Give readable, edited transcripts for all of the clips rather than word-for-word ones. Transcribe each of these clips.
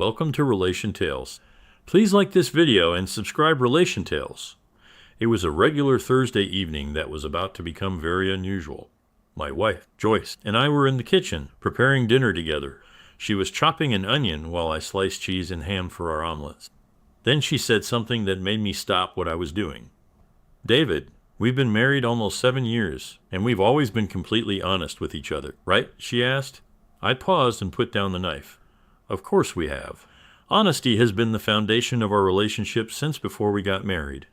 Welcome to Relation Tales. Please like this video and subscribe Relation Tales. It was a regular Thursday evening that was about to become very unusual. My wife, Joyce, and I were in the kitchen preparing dinner together. She was chopping an onion while I sliced cheese and ham for our omelets. Then she said something that made me stop what I was doing. "David, we've been married almost 7 years, and we've always been completely honest with each other, right?" she asked. I paused and put down the knife. "Of course we have. Honesty has been the foundation of our relationship since before we got married."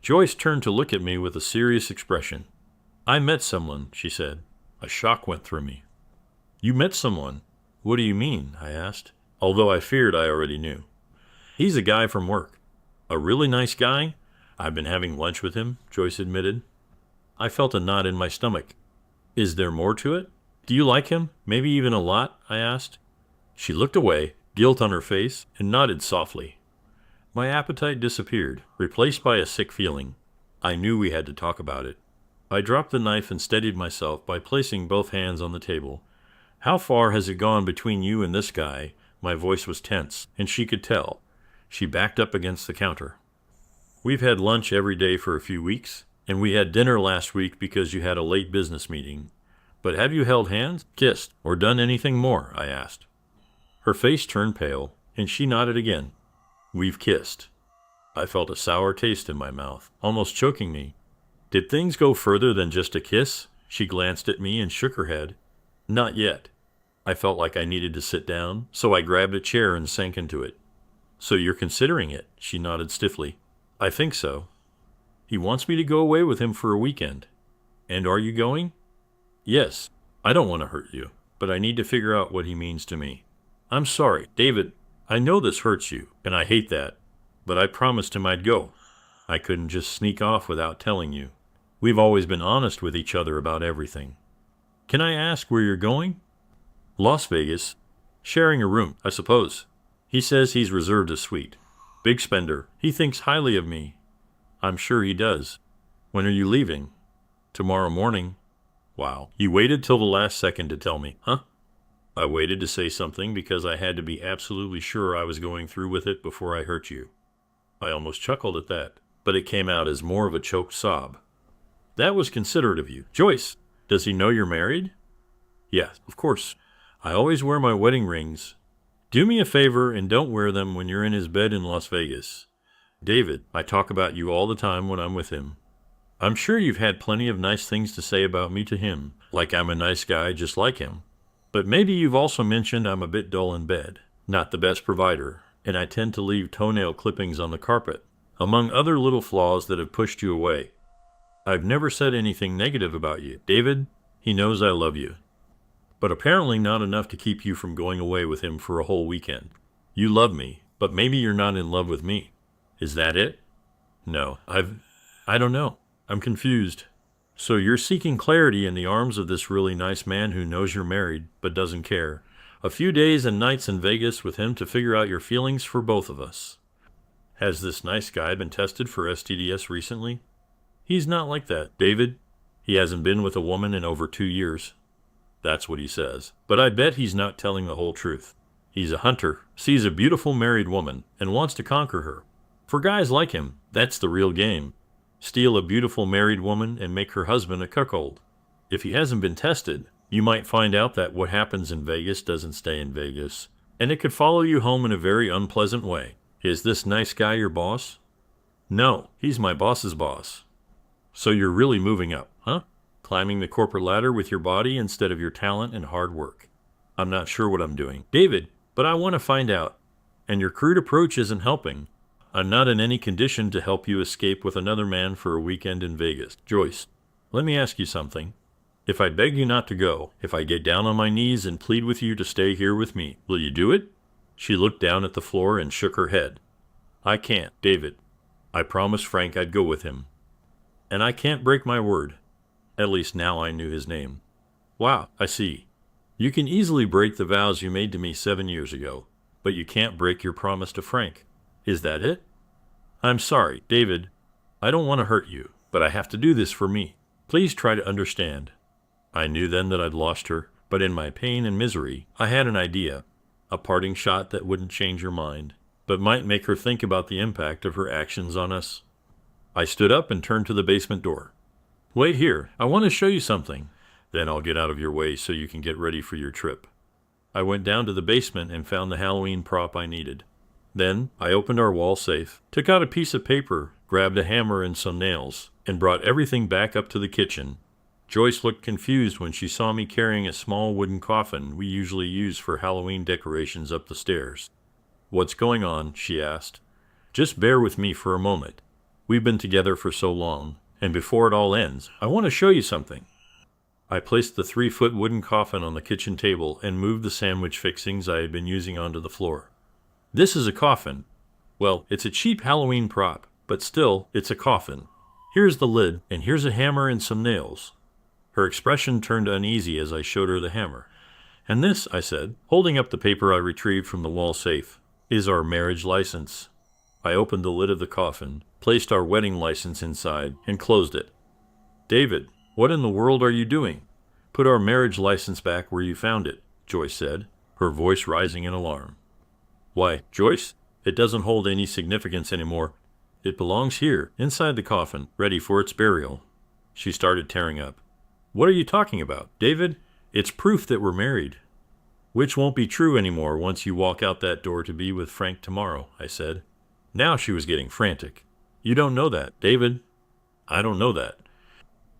Joyce turned to look at me with a serious expression. "I met someone," she said. A shock went through me. "You met someone? What do you mean?" I asked, although I feared I already knew. "He's a guy from work." "A really nice guy? I've been having lunch with him," Joyce admitted. I felt a knot in my stomach. "Is there more to it? Do you like him? Maybe even a lot?" I asked. She looked away, guilt on her face, and nodded softly. My appetite disappeared, replaced by a sick feeling. I knew we had to talk about it. I dropped the knife and steadied myself by placing both hands on the table. "How far has it gone between you and this guy?" My voice was tense, and she could tell. She backed up against the counter. "We've had lunch every day for a few weeks, and we had dinner last week because you had a late business meeting. But have you held hands, kissed, or done anything more?" I asked. Her face turned pale, and she nodded again. "We've kissed." I felt a sour taste in my mouth, almost choking me. "Did things go further than just a kiss?" She glanced at me and shook her head. "Not yet." I felt like I needed to sit down, so I grabbed a chair and sank into it. "So you're considering it?" She nodded stiffly. "I think so." "He wants me to go away with him for a weekend." "And are you going?" "Yes. I don't want to hurt you, but I need to figure out what he means to me." "I'm sorry, David. I know this hurts you, and I hate that, but I promised him I'd go. I couldn't just sneak off without telling you. We've always been honest with each other about everything." "Can I ask where you're going?" "Las Vegas. Sharing a room, I suppose. He says he's reserved a suite. Big spender. He thinks highly of me." "I'm sure he does." "When are you leaving?" "Tomorrow morning." "Wow. You waited till the last second to tell me, huh?" "I waited to say something because I had to be absolutely sure I was going through with it before I hurt you." I almost chuckled at that, but it came out as more of a choked sob. "That was considerate of you. Joyce, does he know you're married?" "Yes, of course. I always wear my wedding rings." "Do me a favor and don't wear them when you're in his bed in Las Vegas. David, I talk about you all the time when I'm with him. I'm sure you've had plenty of nice things to say about me to him, like I'm a nice guy just like him. But maybe you've also mentioned I'm a bit dull in bed, not the best provider, and I tend to leave toenail clippings on the carpet, among other little flaws that have pushed you away. I've never said anything negative about you. David, he knows I love you. But apparently not enough to keep you from going away with him for a whole weekend. You love me, but maybe you're not in love with me. Is that it?" "No, I don't know. I'm confused." "So you're seeking clarity in the arms of this really nice man who knows you're married, but doesn't care. A few days and nights in Vegas with him to figure out your feelings for both of us." "Has this nice guy been tested for STDs recently?" "He's not like that, David. He hasn't been with a woman in over 2 years. That's what he says. But I bet he's not telling the whole truth. He's a hunter, sees a beautiful married woman, and wants to conquer her. For guys like him, that's the real game. Steal a beautiful married woman and make her husband a cuckold. If he hasn't been tested, you might find out that what happens in Vegas doesn't stay in Vegas, and it could follow you home in a very unpleasant way. Is this nice guy your boss?" "No, he's my boss's boss." "So you're really moving up, huh? Climbing the corporate ladder with your body instead of your talent and hard work." "I'm not sure what I'm doing, David, but I want to find out. And your crude approach isn't helping. I'm not in any condition to help you escape with another man for a weekend in Vegas. Joyce, let me ask you something. If I beg you not to go, if I get down on my knees and plead with you to stay here with me, will you do it?" She looked down at the floor and shook her head. "I can't, David. I promised Frank I'd go with him. And I can't break my word." At least now I knew his name. "Wow, I see. You can easily break the vows you made to me 7 years ago, but you can't break your promise to Frank. Is that it?" "I'm sorry, David. I don't want to hurt you, but I have to do this for me. Please try to understand." I knew then that I'd lost her, but in my pain and misery, I had an idea. A parting shot that wouldn't change her mind, but might make her think about the impact of her actions on us. I stood up and turned to the basement door. Wait here, I want to show you something. Then I'll get out of your way so you can get ready for your trip. I went down to the basement and found the Halloween prop I needed. Then I opened our wall safe, took out a piece of paper, grabbed a hammer and some nails, and brought everything back up to the kitchen. Joyce looked confused when she saw me carrying a small wooden coffin we usually use for Halloween decorations up the stairs. What's going on? She asked. Just bear with me for a moment. We've been together for so long, and before it all ends, I want to show you something. I placed the 3-foot wooden coffin on the kitchen table and moved the sandwich fixings I had been using onto the floor. This is a coffin. Well, it's a cheap Halloween prop, but still, it's a coffin. Here's the lid, and here's a hammer and some nails. Her expression turned uneasy as I showed her the hammer. And this, I said, holding up the paper I retrieved from the wall safe, is our marriage license. I opened the lid of the coffin, placed our wedding license inside, and closed it. David, what in the world are you doing? Put our marriage license back where you found it, Joyce said, her voice rising in alarm. Why, Joyce, it doesn't hold any significance anymore. It belongs here, inside the coffin, ready for its burial. She started tearing up. What are you talking about, David? It's proof that we're married. Which won't be true anymore once you walk out that door to be with Frank tomorrow, I said. Now she was getting frantic. You don't know that, David. I don't know that.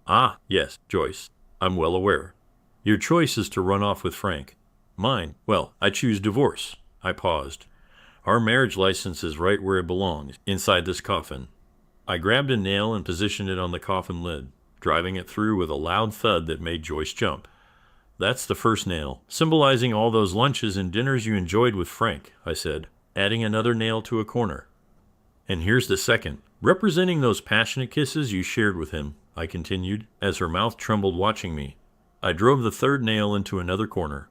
Ah, yes, Joyce. I'm well aware. Your choice is to run off with Frank. Mine, well, I choose divorce. I paused. Our marriage license is right where it belongs, inside this coffin. I grabbed a nail and positioned it on the coffin lid, driving it through with a loud thud that made Joyce jump. That's the first nail, symbolizing all those lunches and dinners you enjoyed with Frank, I said, adding another nail to a corner. And here's the second, representing those passionate kisses you shared with him, I continued, as her mouth trembled watching me. I drove the third nail into another corner.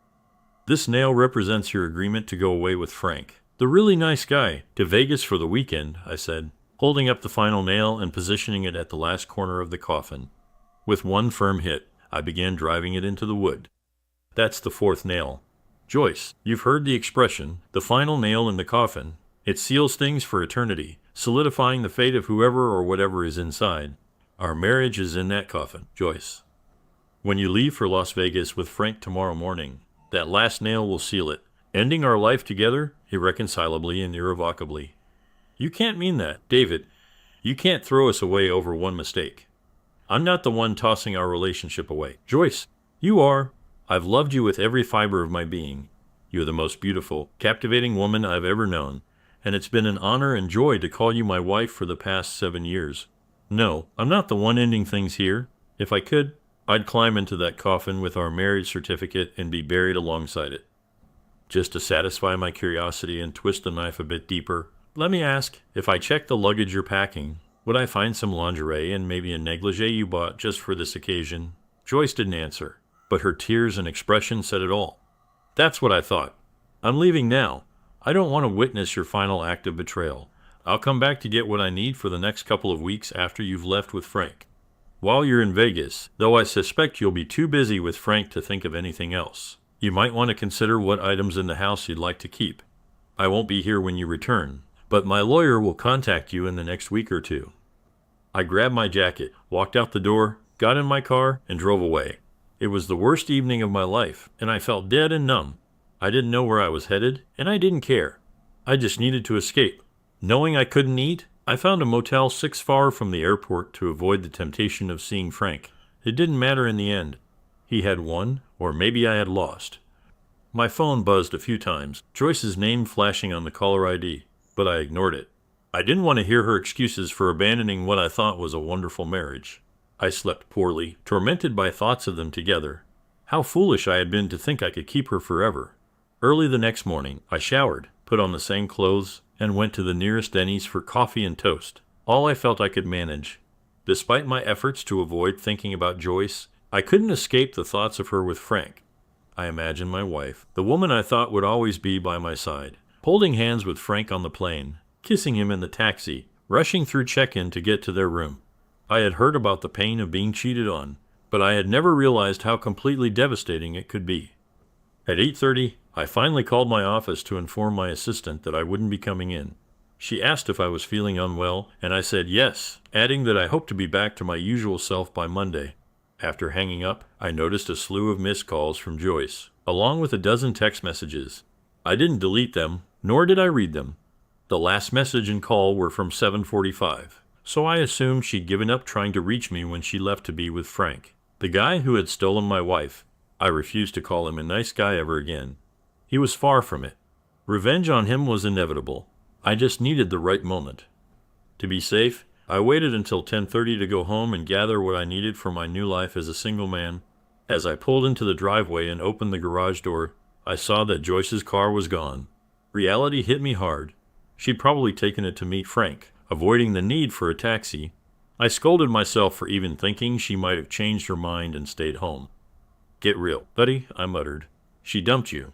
This nail represents your agreement to go away with Frank, the really nice guy, to Vegas for the weekend, I said, holding up the final nail and positioning it at the last corner of the coffin. With one firm hit, I began driving it into the wood. That's the fourth nail. Joyce, you've heard the expression, the final nail in the coffin. It seals things for eternity, solidifying the fate of whoever or whatever is inside. Our marriage is in that coffin, Joyce. When you leave for Las Vegas with Frank tomorrow morning, that last nail will seal it, ending our life together irreconcilably and irrevocably. You can't mean that, David. You can't throw us away over one mistake. I'm not the one tossing our relationship away. Joyce, you are. I've loved you with every fiber of my being. You're the most beautiful, captivating woman I've ever known, and it's been an honor and joy to call you my wife for the past 7 years. No, I'm not the one ending things here. If I could, I'd climb into that coffin with our marriage certificate and be buried alongside it. Just to satisfy my curiosity and twist the knife a bit deeper, let me ask, if I check the luggage you're packing, would I find some lingerie and maybe a negligee you bought just for this occasion? Joyce didn't answer, but her tears and expression said it all. That's what I thought. I'm leaving now. I don't want to witness your final act of betrayal. I'll come back to get what I need for the next couple of weeks after you've left with Frank. While you're in Vegas, though I suspect you'll be too busy with Frank to think of anything else, you might want to consider what items in the house you'd like to keep. I won't be here when you return, but my lawyer will contact you in the next week or two. I grabbed my jacket, walked out the door, got in my car, and drove away. It was the worst evening of my life, and I felt dead and numb. I didn't know where I was headed, and I didn't care. I just needed to escape. Knowing I couldn't eat, I found a motel 6 far from the airport to avoid the temptation of seeing Frank. It didn't matter in the end. He had won, or maybe I had lost. My phone buzzed a few times, Joyce's name flashing on the caller ID, but I ignored it. I didn't want to hear her excuses for abandoning what I thought was a wonderful marriage. I slept poorly, tormented by thoughts of them together. How foolish I had been to think I could keep her forever. Early the next morning, I showered, put on the same clothes, and went to the nearest Denny's for coffee and toast, all I felt I could manage. Despite my efforts to avoid thinking about Joyce, I couldn't escape the thoughts of her with Frank. I imagined my wife, the woman I thought would always be by my side, holding hands with Frank on the plane, kissing him in the taxi, rushing through check-in to get to their room. I had heard about the pain of being cheated on, but I had never realized how completely devastating it could be. At 8:30, I finally called my office to inform my assistant that I wouldn't be coming in. She asked if I was feeling unwell, and I said yes, adding that I hoped to be back to my usual self by Monday. After hanging up, I noticed a slew of missed calls from Joyce, along with a dozen text messages. I didn't delete them, nor did I read them. The last message and call were from 7:45, so I assumed she'd given up trying to reach me when she left to be with Frank, the guy who had stolen my wife. I refused to call him a nice guy ever again. He was far from it. Revenge on him was inevitable. I just needed the right moment. To be safe, I waited until 10:30 to go home and gather what I needed for my new life as a single man. As I pulled into the driveway and opened the garage door, I saw that Joyce's car was gone. Reality hit me hard. She'd probably taken it to meet Frank, avoiding the need for a taxi. I scolded myself for even thinking she might have changed her mind and stayed home. "Get real, buddy," I muttered. "She dumped you.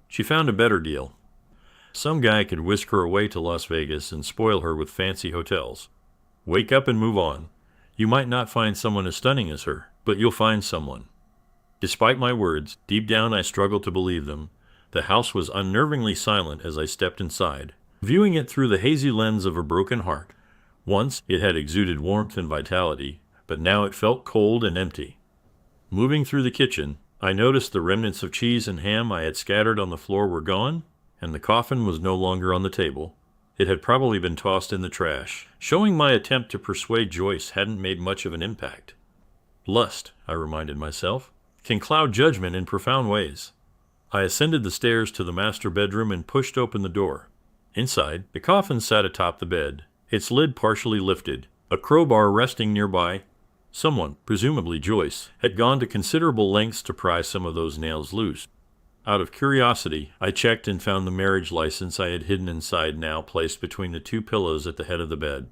She found a better deal. Some guy could whisk her away to Las Vegas and spoil her with fancy hotels. Wake up and move on. You might not find someone as stunning as her, but you'll find someone." Despite my words, deep down I struggled to believe them. The house was unnervingly silent as I stepped inside, viewing it through the hazy lens of a broken heart. Once it had exuded warmth and vitality, but now it felt cold and empty. Moving through the kitchen, I noticed the remnants of cheese and ham I had scattered on the floor were gone, and the coffin was no longer on the table. It had probably been tossed in the trash, showing my attempt to persuade Joyce hadn't made much of an impact. Lust, I reminded myself, can cloud judgment in profound ways. I ascended the stairs to the master bedroom and pushed open the door. Inside, the coffin sat atop the bed, its lid partially lifted, a crowbar resting nearby. Someone, presumably Joyce, had gone to considerable lengths to pry some of those nails loose. Out of curiosity, I checked and found the marriage license I had hidden inside, now placed between the two pillows at the head of the bed.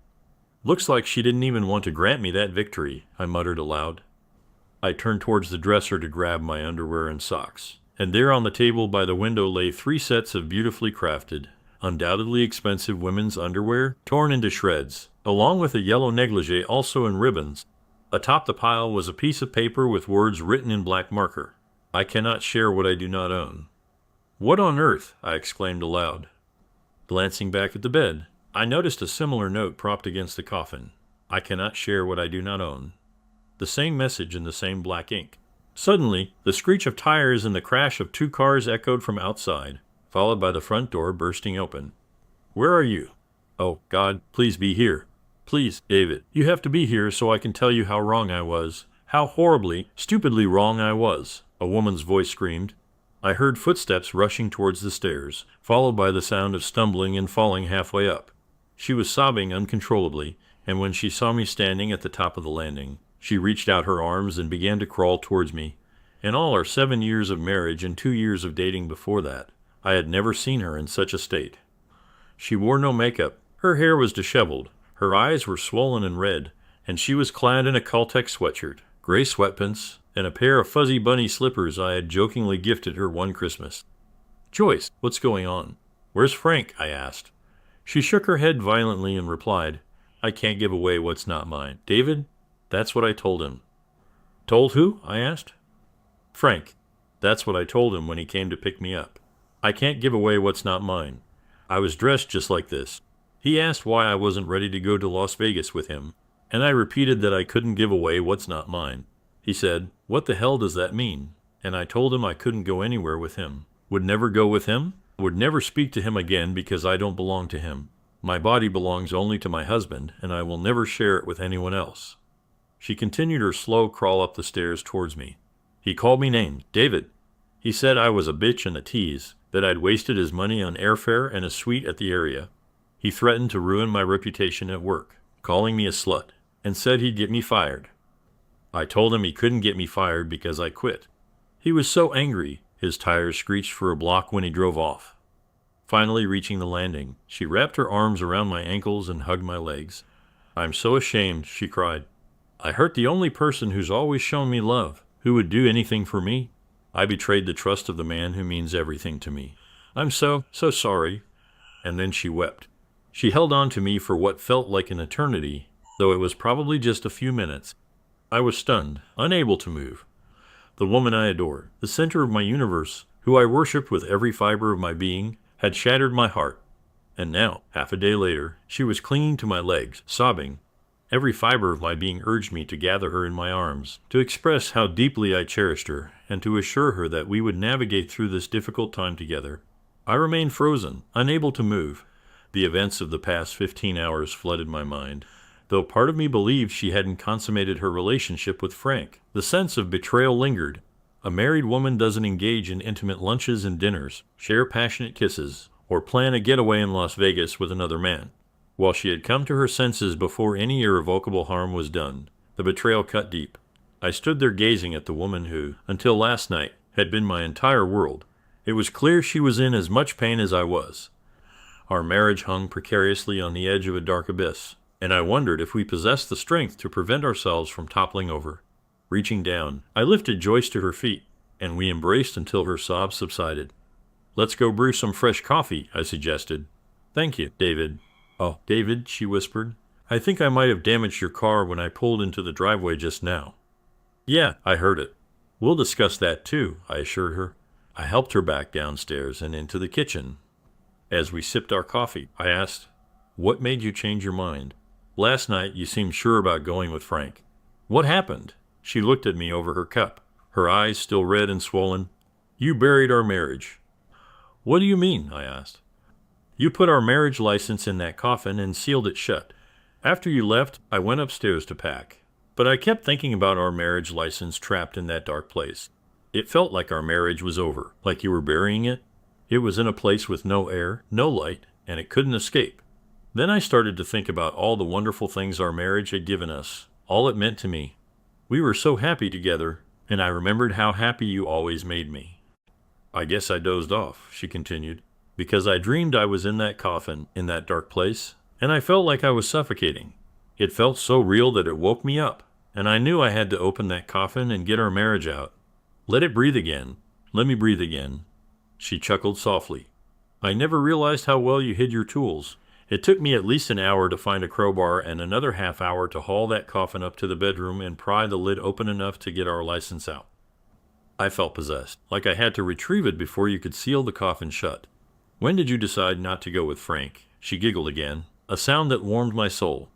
"Looks like she didn't even want to grant me that victory," I muttered aloud. I turned towards the dresser to grab my underwear and socks, and there on the table by the window lay 3 sets of beautifully crafted, undoubtedly expensive women's underwear, torn into shreds, along with a yellow negligee also in ribbons. Atop the pile was a piece of paper with words written in black marker. "I cannot share what I do not own." "What on earth?" I exclaimed aloud. Glancing back at the bed, I noticed a similar note propped against the coffin. "I cannot share what I do not own." The same message in the same black ink. Suddenly, the screech of tires and the crash of 2 cars echoed from outside, followed by the front door bursting open. "Where are you?" "Oh, God, please be here. Please, David, you have to be here so I can tell you how wrong I was. How horribly, stupidly wrong I was," a woman's voice screamed. I heard footsteps rushing towards the stairs, followed by the sound of stumbling and falling halfway up. She was sobbing uncontrollably, and when she saw me standing at the top of the landing, she reached out her arms and began to crawl towards me. In all our 7 years of marriage and 2 years of dating before that, I had never seen her in such a state. She wore no makeup. Her hair was disheveled. Her eyes were swollen and red, and she was clad in a Caltex sweatshirt, gray sweatpants, and a pair of fuzzy bunny slippers I had jokingly gifted her one Christmas. "Joyce, what's going on? Where's Frank?" I asked. She shook her head violently and replied, "I can't give away what's not mine. David, that's what I told him." "Told who?" I asked. "Frank. That's what I told him when he came to pick me up. I can't give away what's not mine. I was dressed just like this. He asked why I wasn't ready to go to Las Vegas with him, and I repeated that I couldn't give away what's not mine. He said, 'What the hell does that mean?' And I told him I couldn't go anywhere with him. Would never go with him? Would never speak to him again because I don't belong to him. My body belongs only to my husband, and I will never share it with anyone else." She continued her slow crawl up the stairs towards me. "He called me names, David. He said I was a bitch and a tease, that I'd wasted his money on airfare and a suite at the area. He threatened to ruin my reputation at work, calling me a slut, and said he'd get me fired. I told him he couldn't get me fired because I quit. He was so angry, his tires screeched for a block when he drove off." Finally reaching the landing, she wrapped her arms around my ankles and hugged my legs. "I'm so ashamed," she cried. "I hurt the only person who's always shown me love, who would do anything for me. I betrayed the trust of the man who means everything to me. I'm so sorry." And then she wept. She held on to me for what felt like an eternity, though it was probably just a few minutes. I was stunned, unable to move. The woman I adored, the center of my universe, who I worshipped with every fiber of my being, had shattered my heart. And now, half a day later, she was clinging to my legs, sobbing. Every fiber of my being urged me to gather her in my arms, to express how deeply I cherished her, and to assure her that we would navigate through this difficult time together. I remained frozen, unable to move. The events of the past 15 hours flooded my mind. Though part of me believed she hadn't consummated her relationship with Frank, the sense of betrayal lingered. A married woman doesn't engage in intimate lunches and dinners, share passionate kisses, or plan a getaway in Las Vegas with another man. While she had come to her senses before any irrevocable harm was done, the betrayal cut deep. I stood there gazing at the woman who, until last night, had been my entire world. It was clear she was in as much pain as I was. Our marriage hung precariously on the edge of a dark abyss, and I wondered if we possessed the strength to prevent ourselves from toppling over. Reaching down, I lifted Joyce to her feet, and we embraced until her sobs subsided. "Let's go brew some fresh coffee," I suggested. "Thank you, David." "Oh, David," she whispered, "I think I might have damaged your car when I pulled into the driveway just now." "Yeah, I heard it." "We'll discuss that too," I assured her. I helped her back downstairs and into the kitchen. As we sipped our coffee, I asked, "What made you change your mind? Last night you seemed sure about going with Frank. What happened?" She looked at me over her cup, her eyes still red and swollen. "You buried our marriage." "What do you mean?" I asked. "You put our marriage license in that coffin and sealed it shut. After you left, I went upstairs to pack. But I kept thinking about our marriage license trapped in that dark place. It felt like our marriage was over, like you were burying it. It was in a place with no air, no light, and it couldn't escape. Then I started to think about all the wonderful things our marriage had given us, all it meant to me. We were so happy together, and I remembered how happy you always made me." "I guess I dozed off," she continued, "because I dreamed I was in that coffin, in that dark place, and I felt like I was suffocating. It felt so real that it woke me up, and I knew I had to open that coffin and get our marriage out. Let it breathe again. Let me breathe again." She chuckled softly. "I never realized how well you hid your tools. It took me at least an hour to find a crowbar and another half hour to haul that coffin up to the bedroom and pry the lid open enough to get our license out. I felt possessed, like I had to retrieve it before you could seal the coffin shut. When did you decide not to go with Frank?" She giggled again, a sound that warmed my soul.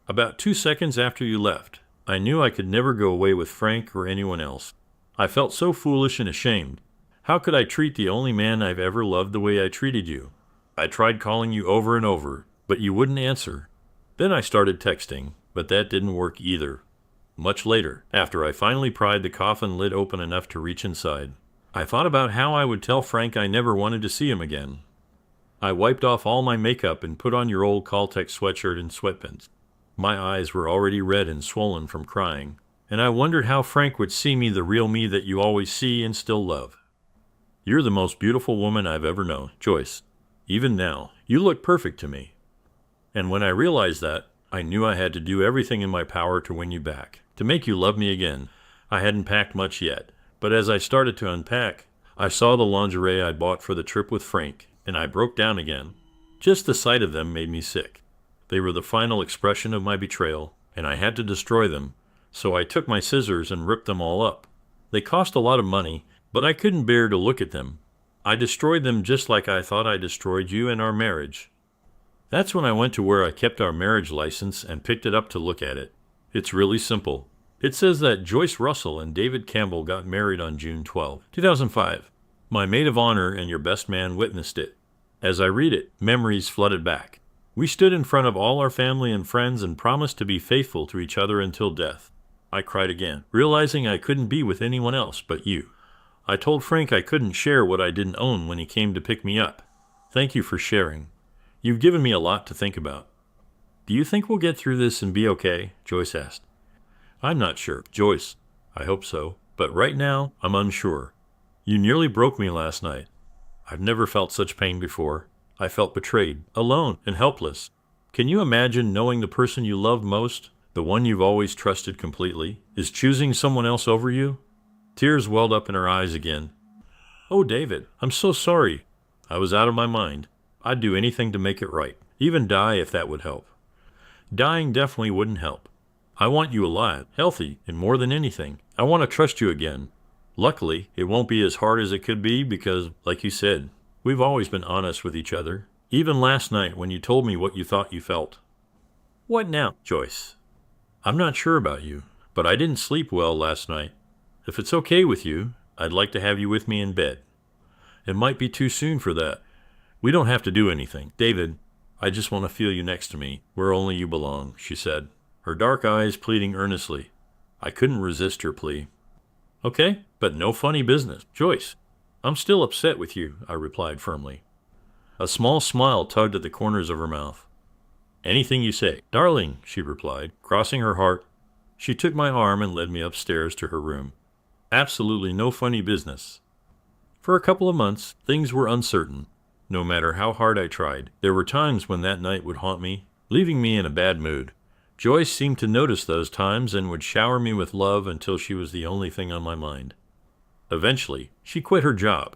"About 2 seconds after you left. I knew I could never go away with Frank or anyone else. I felt so foolish and ashamed. How could I treat the only man I've ever loved the way I treated you? I tried calling you over and over, but you wouldn't answer. Then I started texting, but that didn't work either. Much later, after I finally pried the coffin lid open enough to reach inside, I thought about how I would tell Frank I never wanted to see him again. I wiped off all my makeup and put on your old Caltex sweatshirt and sweatpants. My eyes were already red and swollen from crying, and I wondered how Frank would see me, the real me that you always see and still love. You're the most beautiful woman I've ever known, Joyce. Even now, you look perfect to me. And when I realized that, I knew I had to do everything in my power to win you back, to make you love me again. I hadn't packed much yet, but as I started to unpack, I saw the lingerie I bought for the trip with Frank, and I broke down again. Just the sight of them made me sick. They were the final expression of my betrayal, and I had to destroy them, so I took my scissors and ripped them all up. They cost a lot of money, but I couldn't bear to look at them. I destroyed them just like I thought I destroyed you and our marriage. That's when I went to where I kept our marriage license and picked it up to look at it. It's really simple. It says that Joyce Russell and David Campbell got married on June 12, 2005. My maid of honor and your best man witnessed it. As I read it, memories flooded back. We stood in front of all our family and friends and promised to be faithful to each other until death. I cried again, realizing I couldn't be with anyone else but you. I told Frank I couldn't share what I didn't own when he came to pick me up. Thank you for sharing. You've given me a lot to think about. Do you think we'll get through this and be okay? Joyce asked. I'm not sure, Joyce. I hope so, but right now I'm unsure. You nearly broke me last night. I've never felt such pain before. I felt betrayed, alone, and helpless. Can you imagine knowing the person you love most, the one you've always trusted completely, is choosing someone else over you? Tears welled up in her eyes again. Oh, David, I'm so sorry. I was out of my mind. I'd do anything to make it right, even die if that would help. Dying definitely wouldn't help. I want you alive, healthy, and more than anything, I want to trust you again. Luckily, it won't be as hard as it could be because, like you said, we've always been honest with each other. Even last night when you told me what you thought you felt. What now, Joyce? I'm not sure about you, but I didn't sleep well last night. If it's okay with you, I'd like to have you with me in bed. It might be too soon for that. We don't have to do anything. David, I just want to feel you next to me, where only you belong, she said, her dark eyes pleading earnestly. I couldn't resist her plea. Okay, but no funny business. Joyce, I'm still upset with you, I replied firmly. A small smile tugged at the corners of her mouth. Anything you say. Darling, she replied, crossing her heart. She took my arm and led me upstairs to her room. Absolutely no funny business. For a couple of months, things were uncertain. No matter how hard I tried, there were times when that night would haunt me, leaving me in a bad mood. Joyce seemed to notice those times and would shower me with love until she was the only thing on my mind. Eventually, she quit her job.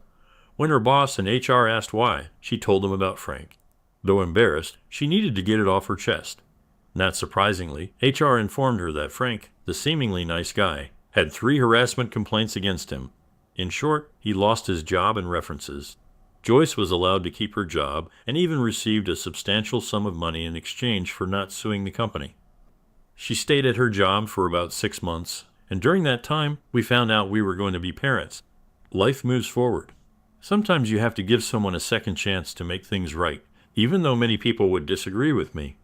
When her boss and HR asked why, she told them about Frank. Though embarrassed, she needed to get it off her chest. Not surprisingly, HR informed her that Frank, the seemingly nice guy, had 3 harassment complaints against him. In short, he lost his job and references. Joyce was allowed to keep her job and even received a substantial sum of money in exchange for not suing the company. She stayed at her job for about 6 months, and during that time, we found out we were going to be parents. Life moves forward. Sometimes you have to give someone a second chance to make things right, even though many people would disagree with me.